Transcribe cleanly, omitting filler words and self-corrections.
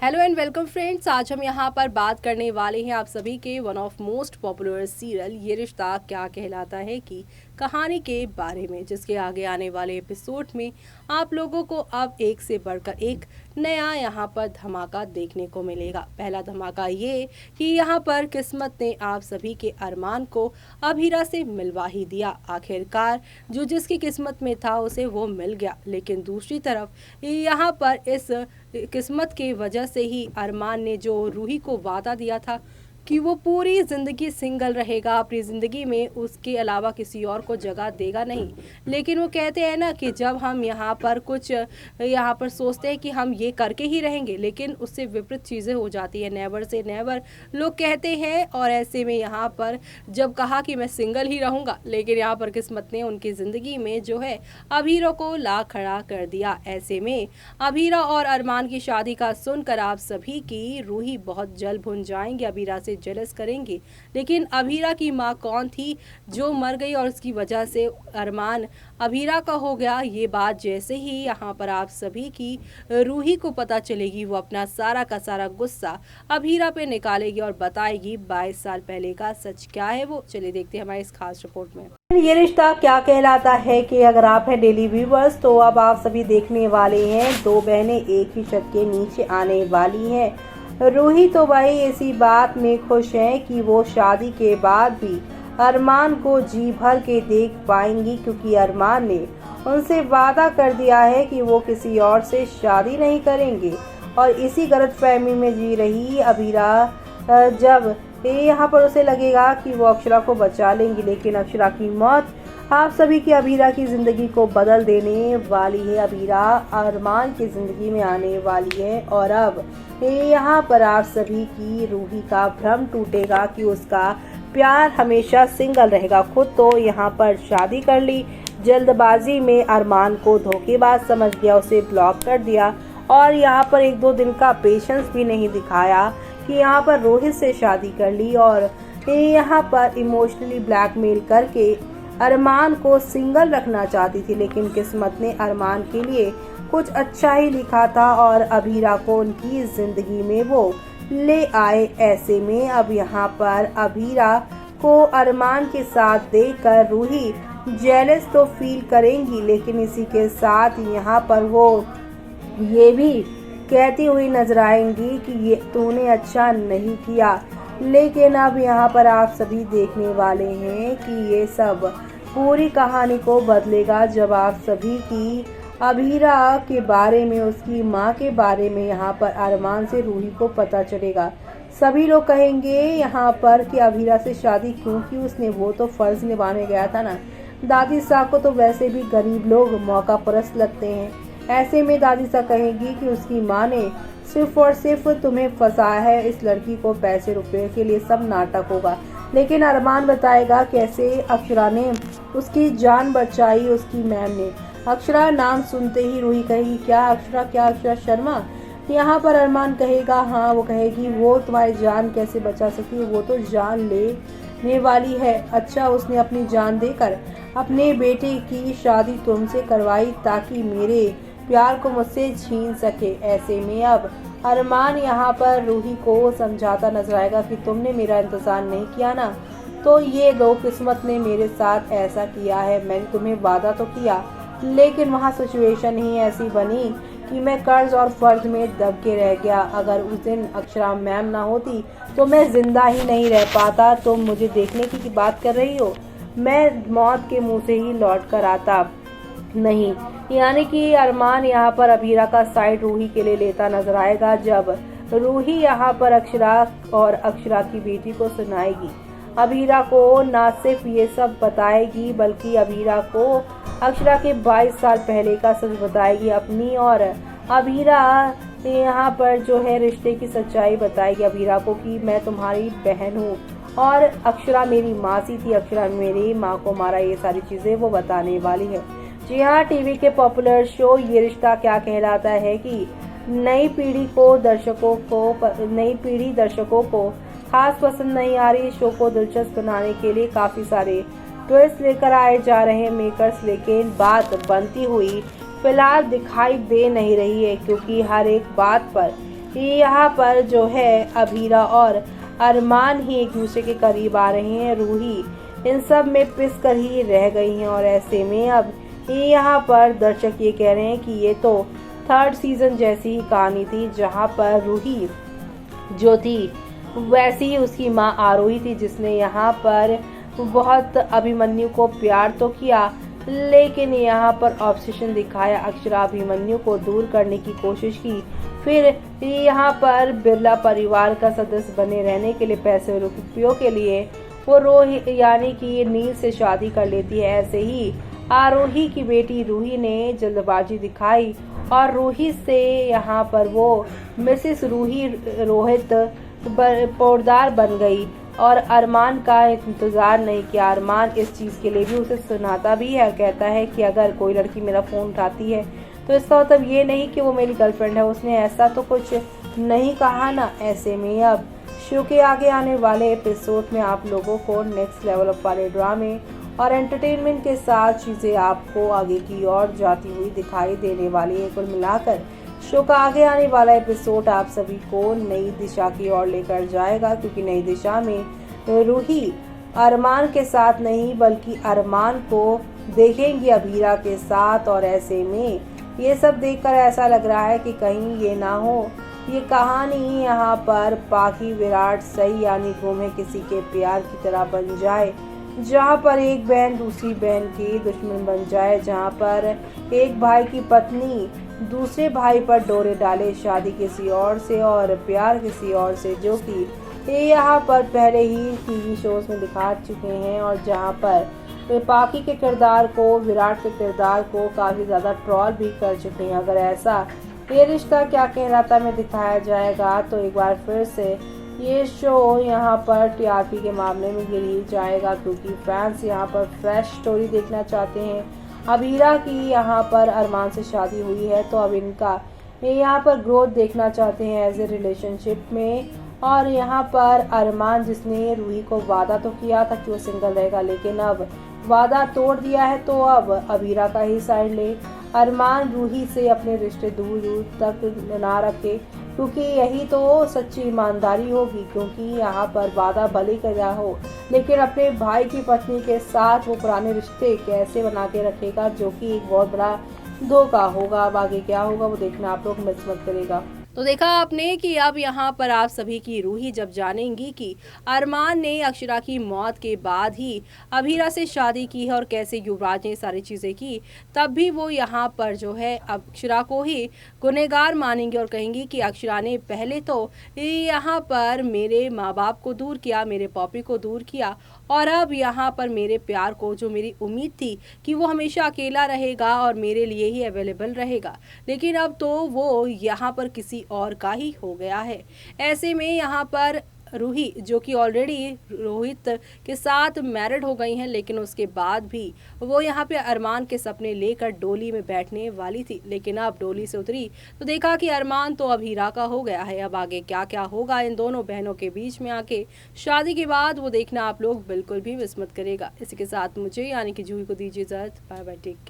Hello and welcome friends. आज हम यहाँ पर बात करने वाले हैं आप सभी के one of most popular serial ये रिश्ता क्या कहलाता है की कहानी के बारे में, जिसके आगे आने वाले एपिसोड में आप लोगों को अब एक से बढ़कर एक नया यहाँ पर धमाका देखने को मिलेगा। पहला धमाका ये कि यहाँ पर किस्मत ने आप सभी के अरमान को अभीरा से मिलवा ही दिया। आखिरकार जो जिसकी किस्मत में था उसे वो मिल गया, लेकिन दूसरी तरफ यहाँ पर इस किस्मत के वजह से ही अरमान ने जो रूही को वादा दिया था कि वो पूरी ज़िंदगी सिंगल रहेगा, अपनी ज़िंदगी में उसके अलावा किसी और को जगह देगा नहीं। लेकिन वो कहते हैं ना कि जब हम यहाँ पर कुछ यहाँ पर सोचते हैं कि हम ये करके ही रहेंगे, लेकिन उससे विपरीत चीज़ें हो जाती हैं। नेवर से नेवर लोग कहते हैं, और ऐसे में यहाँ पर जब कहा कि मैं सिंगल ही रहूँगा, लेकिन यहाँ पर किस्मत ने उनकी ज़िंदगी में जो है अभीरा को ला खड़ा कर दिया। ऐसे में अभीरा और अरमान की शादी का सुनकर आप सभी की रूही बहुत जल भुन जाएंगे, अभीरा से जेलस करेंगे। लेकिन अभीरा की माँ कौन थी जो मर गई और उसकी वजह से अरमान अभीरा का हो गया, ये बात जैसे ही यहाँ पर आप सभी की रूही को पता चलेगी, वो अपना सारा का सारा गुस्सा अभीरा पे निकालेगी और बताएगी 22 साल पहले का सच क्या है वो। चलिए देखते हैं हमारी इस खास रिपोर्ट में ये रिश्ता क्या कहलाता है कि अगर आप हैं डेली व्यूवर्स तो अब आप सभी देखने वाले हैं दो बहनें एक ही छत के नीचे आने वाली हैं। रूही तो भाई इसी बात में खुश है कि वो शादी के बाद भी अरमान को जी भर के देख पाएंगी, क्योंकि अरमान ने उनसे वादा कर दिया है कि वो किसी और से शादी नहीं करेंगे। और इसी गलतफहमी में जी रही अभीरा जब यहाँ पर उसे लगेगा कि वो अक्षरा को बचा लेंगी, लेकिन अक्षरा की मौत आप सभी की अभीरा की ज़िंदगी को बदल देने वाली है। अभीरा अरमान की ज़िंदगी में आने वाली है और अब यहाँ पर आप सभी की रूही का भ्रम टूटेगा कि उसका प्यार हमेशा सिंगल रहेगा। खुद तो यहाँ पर शादी कर ली, जल्दबाजी में अरमान को धोखेबाज समझ गया, उसे ब्लॉक कर दिया और यहाँ पर एक दो दिन का पेशेंस भी नहीं दिखाया कि यहाँ पर रोहित से शादी कर ली और यहाँ पर इमोशनली ब्लैकमेल करके अरमान को सिंगल रखना चाहती थी। लेकिन किस्मत ने अरमान के लिए कुछ अच्छा ही लिखा था और अभीरा को उनकी जिंदगी में वो ले आए। ऐसे में अब यहाँ पर अभीरा को अरमान के साथ देखकर रूही जेलस तो फील करेंगी, लेकिन इसी के साथ यहाँ पर वो ये भी कहती हुई नजर आएंगी कि ये तूने अच्छा नहीं किया। लेकिन अब यहाँ पर आप सभी देखने वाले हैं कि ये सब पूरी कहानी को बदलेगा जब आप सभी की अभीरा के बारे में, उसकी माँ के बारे में यहाँ पर अरमान से रूही को पता चलेगा। सभी लोग कहेंगे यहाँ पर कि अभीरा से शादी क्यों की उसने, वो तो फर्ज निभाने गया था ना। दादी साहब को तो वैसे भी गरीब लोग मौका परस्त लगते हैं। ऐसे में दादी साहब कहेंगी कि उसकी माँ ने सिर्फ और सिर्फ तुम्हें फंसाया है, इस लड़की को पैसे रुपए के लिए सब नाटक होगा। लेकिन अरमान बताएगा कैसे अक्षरा ने उसकी जान बचाई, उसकी मैम ने। अक्षरा नाम सुनते ही रूही कहेगी क्या अक्षरा शर्मा। यहाँ पर अरमान कहेगा हाँ, वो कहेगी वो तुम्हारी जान कैसे बचा सकती है, वो तो जान लेने वाली है। अच्छा, उसने अपनी जान देकर अपने बेटे की शादी तुमसे करवाई ताकि मेरे प्यार को मुझसे छीन सके। ऐसे में अब अरमान यहाँ पर रूही को समझाता नजर आएगा कि तुमने मेरा इंतजार नहीं किया ना, तो ये दो किस्मत ने मेरे साथ ऐसा किया है। मैंने तुम्हें वादा तो किया, लेकिन वहाँ सिचुएशन ही ऐसी बनी कि मैं कर्ज और फर्ज में दब के रह गया। अगर उस दिन अक्षरा मैम ना होती तो मैं जिंदा ही नहीं रह पाता। तुम मुझे देखने की बात कर रही हो, मैं मौत के मुंह से ही लौट कर आता नहीं। यानी कि अरमान यहाँ पर अभीरा का साइड रूही के लिए लेता नजर आएगा जब रूही यहाँ पर अक्षरा और अक्षरा की बेटी को सुनाएगी। अभीरा को ना सिर्फ ये सब बताएगी बल्कि अभीरा को अक्षरा के 22 साल पहले का सच बताएगी अपनी, और अभीरा यहाँ पर जो है रिश्ते की सच्चाई बताएगी अभीरा को कि मैं तुम्हारी बहन हूँ और अक्षरा मेरी मासी थी, अक्षरा मेरी माँ को मारा, ये सारी चीजें वो बताने वाली है। जी हाँ, टीवी के पॉपुलर शो ये रिश्ता क्या कहलाता है कि नई पीढ़ी दर्शकों को खास पसंद नहीं आ रही। शो को दिलचस्प बनाने के लिए काफी सारे ट्विस्ट लेकर आए जा रहे हैं मेकर्स, लेकिन बात बनती हुई फिलहाल दिखाई दे नहीं रही है, क्योंकि हर एक बात पर यहाँ पर जो है अभीरा और अरमान ही एक दूसरे के करीब आ रहे हैं। रूही इन सब में पिस कर ही रह गई हैं और ऐसे में अब यहाँ पर दर्शक ये कह रहे हैं कि ये तो थर्ड सीजन जैसी ही कहानी थी, जहाँ पर रूही जो थी वैसी ही उसकी माँ आरोही थी, जिसने यहाँ पर बहुत अभिमन्यु को प्यार तो किया, लेकिन यहाँ पर ऑब्सेशन दिखाया। अक्षरा अभिमन्यु को दूर करने की कोशिश की, फिर यहाँ पर बिरला परिवार का सदस्य बने रहने के लिए, पैसे रुपयों के लिए वो रोही यानी कि नील से शादी कर लेती है। ऐसे ही आरोही की बेटी रूही ने जल्दबाजी दिखाई और रूही से यहाँ पर वो मिसेस रूही रोहित पोरदार बन गई और अरमान का इंतज़ार नहीं किया। अरमान इस चीज़ के लिए भी उसे सुनाता भी है, कहता है कि अगर कोई लड़की मेरा फ़ोन उठाती है तो इसका मतलब ये नहीं कि वो मेरी गर्लफ्रेंड है, उसने ऐसा तो कुछ नहीं कहा ना। ऐसे में अब शो के आगे आने वाले एपिसोड में आप लोगों को नेक्स्ट लेवल ऑफ वाले ड्रामे और एंटरटेनमेंट के साथ चीज़ें आपको आगे की ओर जाती हुई दिखाई देने वाली है। कुल मिलाकर शो का आगे आने वाला एपिसोड आप सभी को नई दिशा की ओर लेकर जाएगा, क्योंकि नई दिशा में रूही अरमान के साथ नहीं बल्कि अरमान को देखेंगी अभीरा के साथ। और ऐसे में ये सब देखकर ऐसा लग रहा है कि कहीं ये ना हो ये कहानी यहाँ पर पाखी विराट सही यानी गुम है किसी के प्यार की तरह बन जाए, जहाँ पर एक बहन दूसरी बहन की दुश्मन बन जाए, जहाँ पर एक भाई की पत्नी दूसरे भाई पर डोरे डाले, शादी किसी और से और प्यार किसी और से, जो कि ये यहाँ पर पहले ही टीवी शोज में दिखा चुके हैं। और जहाँ पर पाखी के किरदार को, विराट के किरदार को काफ़ी ज़्यादा ट्रॉल भी कर चुके हैं। अगर ऐसा ये रिश्ता क्या कहलाता में दिखाया जाएगा तो एक बार फिर से ये शो यहाँ पर टीआरपी के मामले में गिर ही जाएगा, क्योंकि फैंस यहाँ पर फ्रेश स्टोरी देखना चाहते हैं। अभीरा की यहाँ पर अरमान से शादी हुई है तो अब इनका यहाँ पर ग्रोथ देखना चाहते हैं एज ए रिलेशनशिप में। और यहाँ पर अरमान जिसने रूही को वादा तो किया था कि वो सिंगल रहेगा, लेकिन अब वादा तोड़ दिया है, तो अब अभीरा का ही साइड ले। अरमान रूही से अपने रिश्ते दूर दूर तक ना रखे, क्योंकि यही तो सच्ची ईमानदारी होगी। क्योंकि यहाँ पर वादा भले कर हो, लेकिन अपने भाई की पत्नी के साथ वो पुराने रिश्ते कैसे बना के रखेगा, जो कि एक बहुत बड़ा धोखा होगा। अब आगे क्या होगा वो देखना आप लोग मिस मत करेगा। तो देखा आपने कि अब यहाँ पर आप सभी की रूही जब जानेंगी कि अरमान ने अक्षरा की मौत के बाद ही अभीरा से शादी की है और कैसे युवराज ने सारी चीज़ें की, तब भी वो यहाँ पर जो है अक्षरा को ही गुनहगार मानेंगे और कहेंगी कि अक्षरा ने पहले तो यहाँ पर मेरे माँ बाप को दूर किया, मेरे पॉपी को दूर किया, और अब यहाँ पर मेरे प्यार को, जो मेरी उम्मीद थी कि वो हमेशा अकेला रहेगा और मेरे लिए ही अवेलेबल रहेगा, लेकिन अब तो वो यहाँ पर किसी और का ही हो गया है। ऐसे में यहाँ पर रूही जो कि ऑलरेडी रोहित के साथ मैरिड हो गई हैं, लेकिन उसके बाद भी वो यहाँ पे अरमान के सपने लेकर डोली में बैठने वाली थी, लेकिन अब डोली से उतरी तो देखा कि अरमान तो अब हीरा का हो गया है। अब आगे क्या क्या होगा इन दोनों बहनों के बीच में आके शादी के बाद, वो देखना आप लोग बिल्कुल भी मिस मत करेगा। इसी के साथ मुझे यानी कि जूही को दीजिए इजाजत। Bye bye, take care.